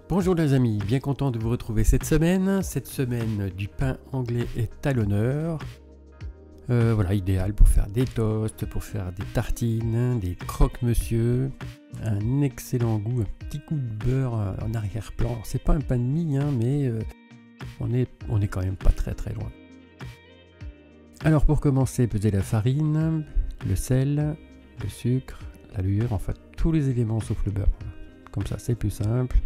Bonjour les amis, bien content de vous retrouver cette semaine. Cette semaine, du pain anglais est à l'honneur. Voilà, idéal pour faire des toasts, pour faire des tartines, des croque-monsieur. Un excellent goût, un petit coup de beurre en arrière-plan. Alors, c'est pas un pain de mie, mais on est quand même pas très loin. Alors pour commencer, pesez la farine, le sel, le sucre, la levure, enfin tous les éléments sauf le beurre. Comme ça, c'est plus simple.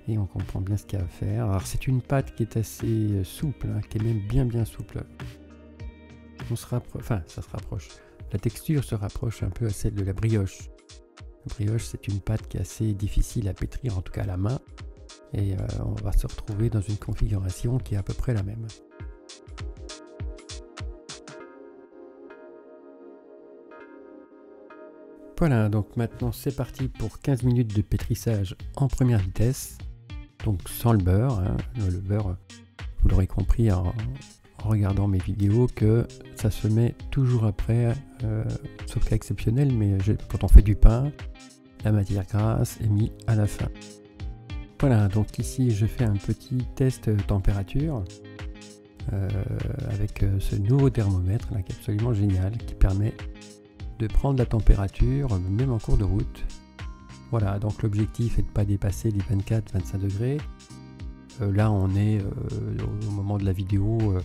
Et on comprend bien ce qu'il y a à faire. Alors c'est une pâte qui est assez souple, qui est même bien souple. Ça se rapproche. La texture se rapproche un peu à celle de la brioche. La brioche, c'est une pâte qui est assez difficile à pétrir, en tout cas à la main. Et on va se retrouver dans une configuration qui est à peu près la même. Voilà, donc maintenant c'est parti pour 15 minutes de pétrissage en première vitesse. Donc sans le beurre, le beurre, vous l'aurez compris en regardant mes vidéos que ça se met toujours après, sauf cas exceptionnel, mais quand on fait du pain, la matière grasse est mise à la fin. Voilà, donc ici je fais un petit test température avec ce nouveau thermomètre là, qui est absolument génial, qui permet de prendre la température même en cours de route. Voilà, donc l'objectif est de ne pas dépasser les 24-25 degrés. Là on est au moment de la vidéo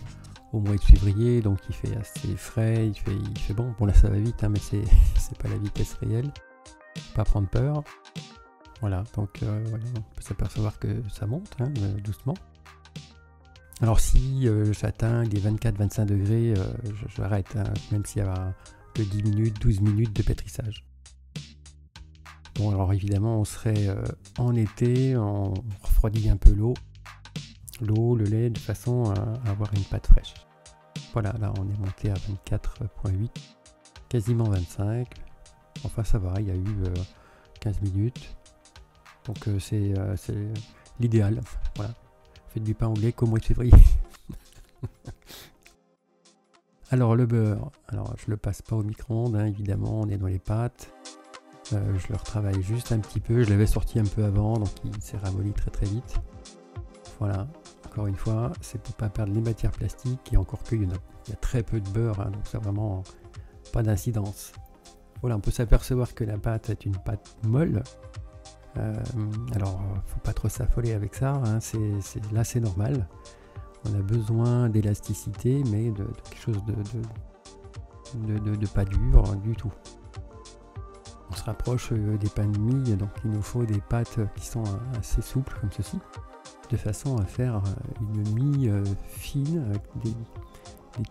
au mois de février, donc il fait assez frais, il fait bon. Bon là ça va vite, mais c'est pas la vitesse réelle. Pas prendre peur. Voilà, donc voilà, on peut s'apercevoir que ça monte doucement. Alors si j'atteins les 24-25 degrés, j'arrête, même s'il y a que 10 minutes, 12 minutes de pétrissage. Bon alors évidemment on serait en été, on refroidit un peu l'eau, le lait, de façon à avoir une pâte fraîche. Voilà, là on est monté à 24,8, quasiment 25. Enfin ça va, il y a eu 15 minutes. Donc c'est l'idéal. Voilà. Faites du pain anglais qu'au mois de février. Alors le beurre, alors je le passe pas au micro-ondes, évidemment, on est dans les pâtes. Je le retravaille juste un petit peu, je l'avais sorti un peu avant, donc il s'est ramolli très vite. Voilà, encore une fois, c'est pour pas perdre les matières plastiques, et encore qu'il y a très peu de beurre, donc ça vraiment pas d'incidence. Voilà, on peut s'apercevoir que la pâte est une pâte molle. Alors faut pas trop s'affoler avec ça, là c'est normal. On a besoin d'élasticité, mais de quelque chose de pas dur du tout. On se rapproche des pains de mie, donc il nous faut des pâtes qui sont assez souples comme ceci, de façon à faire une mie fine avec des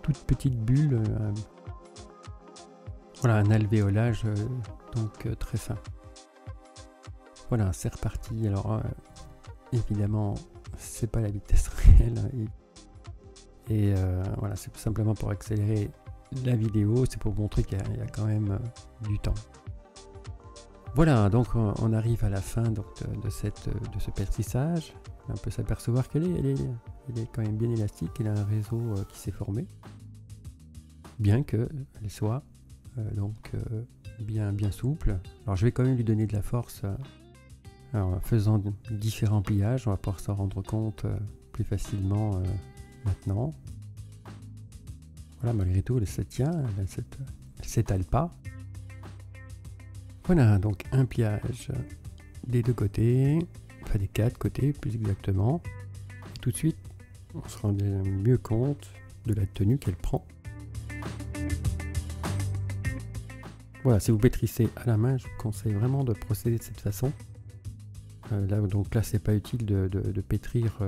toutes petites bulles. Voilà, un alvéolage donc très fin. Voilà, c'est reparti. Alors évidemment, c'est pas la vitesse réelle, et voilà, c'est simplement pour accélérer la vidéo, c'est pour montrer qu'il y a quand même du temps. Voilà, donc on arrive à la fin donc, de ce pétrissage. On peut s'apercevoir qu'elle est quand même bien élastique, elle a un réseau qui s'est formé, bien qu'elle soit bien souple. Alors je vais quand même lui donner de la force en faisant différents pliages, on va pouvoir s'en rendre compte plus facilement maintenant. Voilà, malgré tout, elle se tient, elle s'étale pas. Voilà, donc un pliage des deux côtés, enfin des quatre côtés plus exactement. Et tout de suite, on se rend mieux compte de la tenue qu'elle prend. Voilà, si vous pétrissez à la main, je vous conseille vraiment de procéder de cette façon. Là, c'est pas utile de pétrir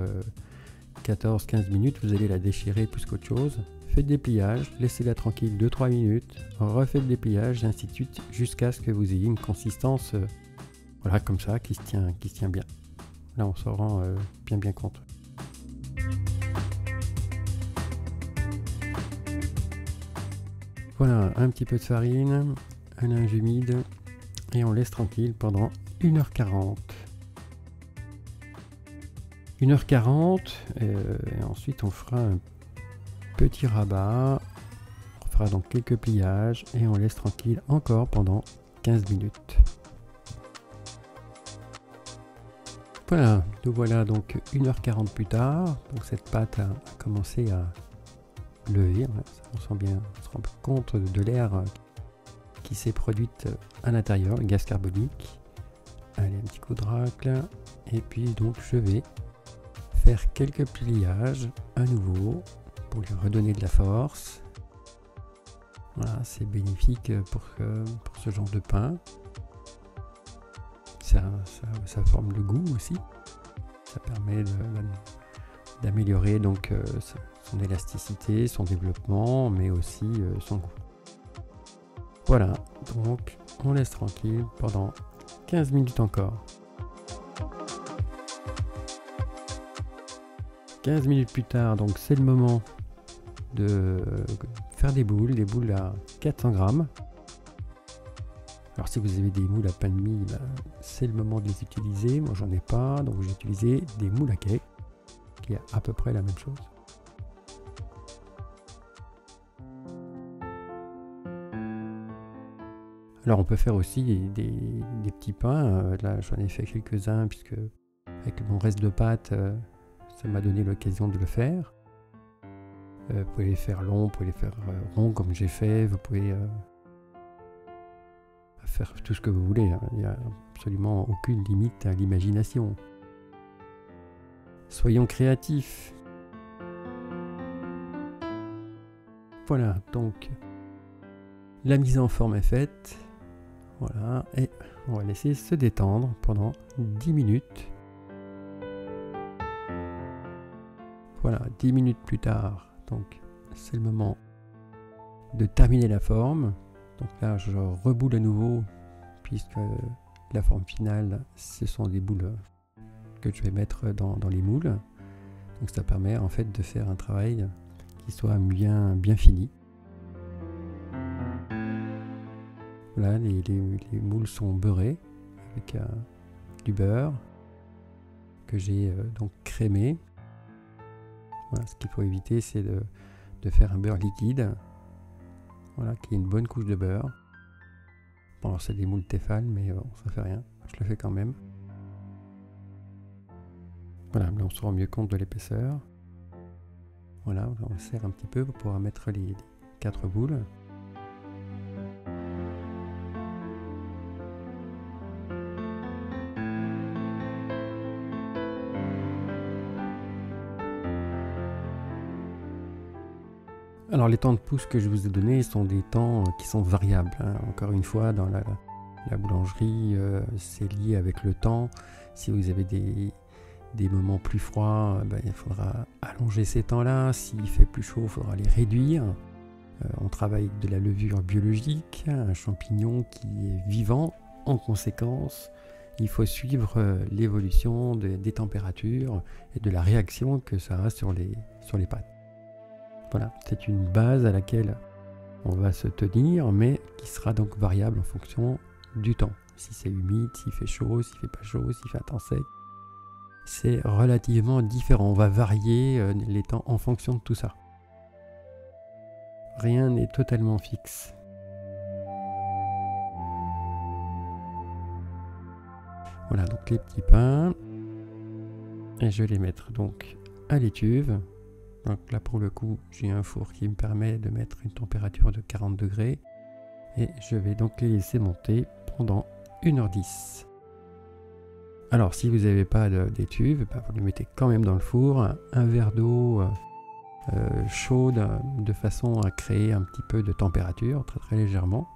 14-15 minutes, vous allez la déchirer plus qu'autre chose. Faites des pliages, laissez-la tranquille 2-3 minutes, refaites des pliages, et ainsi de suite, jusqu'à ce que vous ayez une consistance voilà, comme ça, qui se tient bien. Là, on s'en rend bien compte. Voilà, un petit peu de farine, un linge humide, et on laisse tranquille pendant 1h40. 1h40, et ensuite on fera un petit rabat, on fera donc quelques pliages et on laisse tranquille encore pendant 15 minutes. Voilà, nous voilà donc 1h40 plus tard. Donc cette pâte a commencé à lever. On sent bien, on se rend compte de l'air qui s'est produite à l'intérieur, le gaz carbonique. Allez, un petit coup de racle. Et puis donc je vais faire quelques pliages à nouveau pour lui redonner de la force. Voilà, c'est bénéfique pour ce genre de pain. Ça forme le goût aussi. Ça permet d'améliorer donc son élasticité, son développement, mais aussi son goût. Voilà, donc on laisse tranquille pendant 15 minutes encore. 15 minutes plus tard, donc c'est le moment de faire des boules à 400 grammes. Alors si vous avez des moules à pain de mie, c'est le moment de les utiliser. Moi j'en ai pas, donc j'ai utilisé des moules à cake, qui est à peu près la même chose. Alors on peut faire aussi des petits pains. Là j'en ai fait quelques-uns puisque avec mon reste de pâte, ça m'a donné l'occasion de le faire. Vous pouvez les faire longs, vous pouvez les faire ronds comme j'ai fait. Vous pouvez faire tout ce que vous voulez. Il n'y a absolument aucune limite à l'imagination. Soyons créatifs. Voilà, donc la mise en forme est faite. Voilà, et on va laisser se détendre pendant 10 minutes. Voilà, 10 minutes plus tard, donc c'est le moment de terminer la forme. Donc là, je reboule à nouveau, puisque la forme finale, ce sont des boules que je vais mettre dans les moules. Donc ça permet en fait de faire un travail qui soit bien fini. Voilà, les moules sont beurrés avec du beurre que j'ai donc crémé. Voilà, ce qu'il faut éviter, c'est de faire un beurre liquide. Voilà, qui est une bonne couche de beurre. Bon, alors c'est des moules Tefal, mais ça fait rien. Je le fais quand même. Voilà, là on se rend mieux compte de l'épaisseur. Voilà, on serre un petit peu pour pouvoir mettre les 4 boules. Alors les temps de pousse que je vous ai donnés sont des temps qui sont variables. Encore une fois, dans la boulangerie, c'est lié avec le temps. Si vous avez des moments plus froids, il faudra allonger ces temps-là. S'il fait plus chaud, il faudra les réduire. On travaille avec de la levure biologique, un champignon qui est vivant. En conséquence, il faut suivre l'évolution des températures et de la réaction que ça a sur les pâtes. Voilà, c'est une base à laquelle on va se tenir, mais qui sera donc variable en fonction du temps. Si c'est humide, s'il fait chaud, s'il fait pas chaud, s'il fait un temps sec. C'est relativement différent. On va varier les temps en fonction de tout ça. Rien n'est totalement fixe. Voilà, donc les petits pains. Et je vais les mettre donc à l'étuve. Donc là pour le coup j'ai un four qui me permet de mettre une température de 40 degrés et je vais donc les laisser monter pendant 1h10. Alors si vous n'avez pas d'étuve, vous les mettez quand même dans le four, un verre d'eau chaude de façon à créer un petit peu de température très légèrement.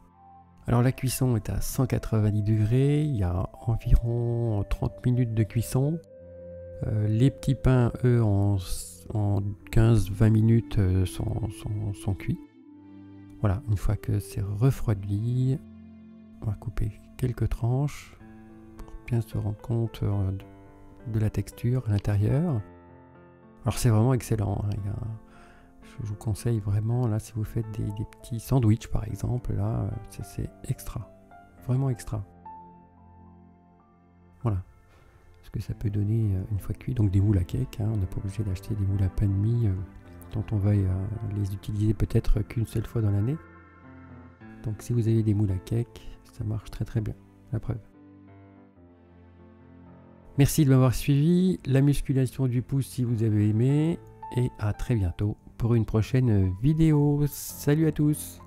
Alors la cuisson est à 190 degrés, il y a environ 30 minutes de cuisson. Les petits pains, eux, en 15-20 minutes sont cuits. Voilà, une fois que c'est refroidi, on va couper quelques tranches pour bien se rendre compte de la texture à l'intérieur. Alors c'est vraiment excellent, hein. Je vous conseille vraiment, là, si vous faites des petits sandwichs par exemple, là, c'est extra, vraiment extra. Voilà. Ce que ça peut donner une fois cuit, donc des moules à cake, hein. On n'est pas obligé d'acheter des moules à pain de mie dont on va les utiliser peut-être qu'une seule fois dans l'année. Donc si vous avez des moules à cake, ça marche très bien, la preuve. Merci de m'avoir suivi, la musculation du pouce si vous avez aimé, et à très bientôt pour une prochaine vidéo. Salut à tous!